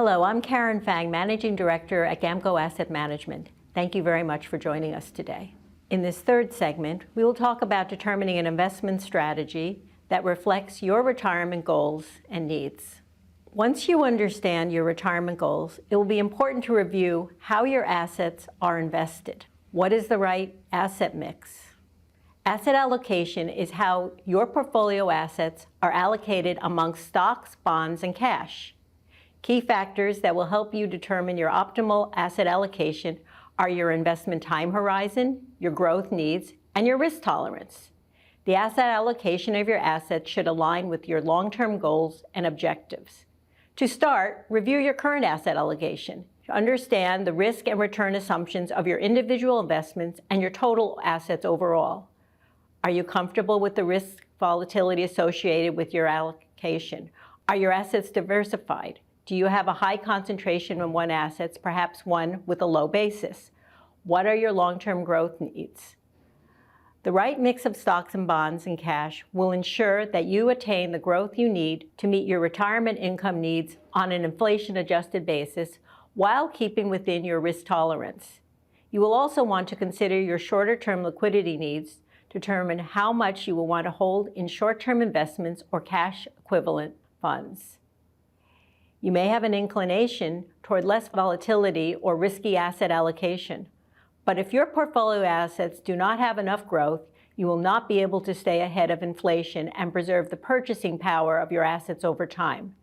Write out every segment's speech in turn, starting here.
Hello, I'm Karen Fang, Managing Director at Gamco Asset Management. Thank you very much for joining us today. In this third segment, we will talk about determining an investment strategy that reflects your retirement goals and needs. Once you understand your retirement goals, it will be important to review how your assets are invested. What is the right asset mix? Asset allocation is how your portfolio assets are allocated amongst stocks, bonds, and cash. Key factors that will help you determine your optimal asset allocation are your investment time horizon, your growth needs, and your risk tolerance. The asset allocation of your assets should align with your long-term goals and objectives. To start, review your current asset allocation to understand the risk and return assumptions of your individual investments and your total assets overall. Are you comfortable with the risk volatility associated with your allocation? Are your assets diversified? Do you have a high concentration in one asset, perhaps one with a low basis? What are your long-term growth needs? The right mix of stocks and bonds and cash will ensure that you attain the growth you need to meet your retirement income needs on an inflation-adjusted basis while keeping within your risk tolerance. You will also want to consider your shorter-term liquidity needs to determine how much you will want to hold in short-term investments or cash equivalent funds. You may have an inclination toward less volatility or risky asset allocation. But if your portfolio assets do not have enough growth, you will not be able to stay ahead of inflation and preserve the purchasing power of your assets over time.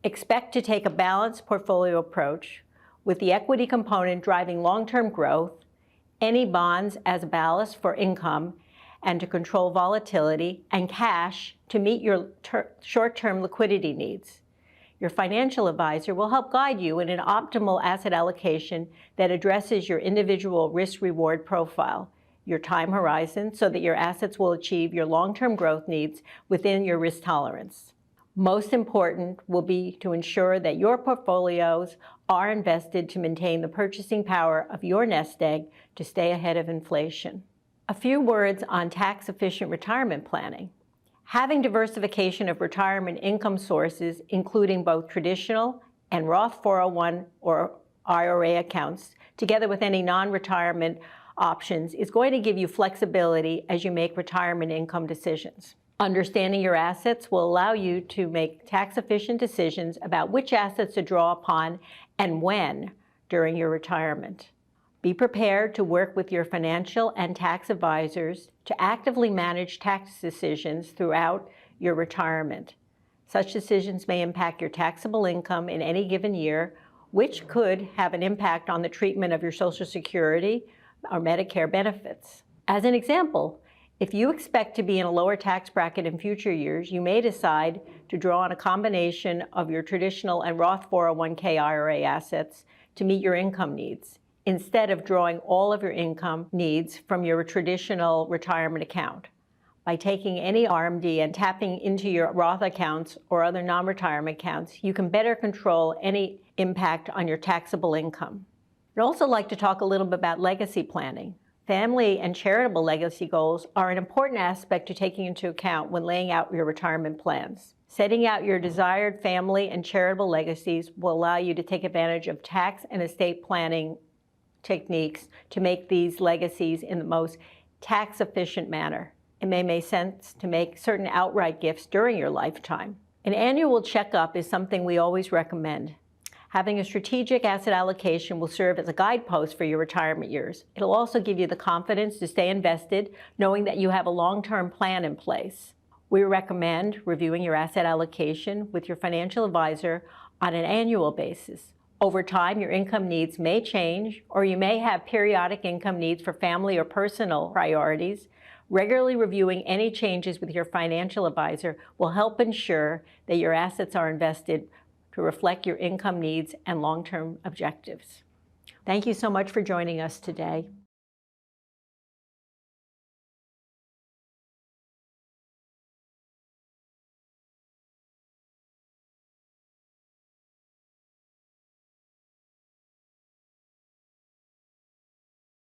Expect to take a balanced portfolio approach, with the equity component driving long-term growth, any bonds as ballast for income and to control volatility, and cash to meet your short-term liquidity needs. Your financial advisor will help guide you in an optimal asset allocation that addresses your individual risk-reward profile, your time horizon, so that your assets will achieve your long-term growth needs within your risk tolerance. Most important will be to ensure that your portfolios are invested to maintain the purchasing power of your nest egg to stay ahead of inflation. A few words on tax-efficient retirement planning. Having diversification of retirement income sources, including both traditional and Roth 401 or IRA accounts, together with any non-retirement options, is going to give you flexibility as you make retirement income decisions. Understanding your assets will allow you to make tax-efficient decisions about which assets to draw upon and when during your retirement. Be prepared to work with your financial and tax advisors to actively manage tax decisions throughout your retirement. Such decisions may impact your taxable income in any given year, which could have an impact on the treatment of your Social Security or Medicare benefits. As an example, if you expect to be in a lower tax bracket in future years, you may decide to draw on a combination of your traditional and Roth 401k IRA assets to meet your income needs, instead of drawing all of your income needs from your traditional retirement account. By taking any RMD and tapping into your Roth accounts or other non-retirement accounts, you can better control any impact on your taxable income. I'd also like to talk a little bit about legacy planning. Family and charitable legacy goals are an important aspect to taking into account when laying out your retirement plans. Setting out your desired family and charitable legacies will allow you to take advantage of tax and estate planning techniques to make these legacies in the most tax-efficient manner. It may make sense to make certain outright gifts during your lifetime. An annual checkup is something we always recommend. Having a strategic asset allocation will serve as a guidepost for your retirement years. It'll also give you the confidence to stay invested, knowing that you have a long-term plan in place. We recommend reviewing your asset allocation with your financial advisor on an annual basis. Over time, your income needs may change, or you may have periodic income needs for family or personal priorities. Regularly reviewing any changes with your financial advisor will help ensure that your assets are invested to reflect your income needs and long-term objectives. Thank you so much for joining us today.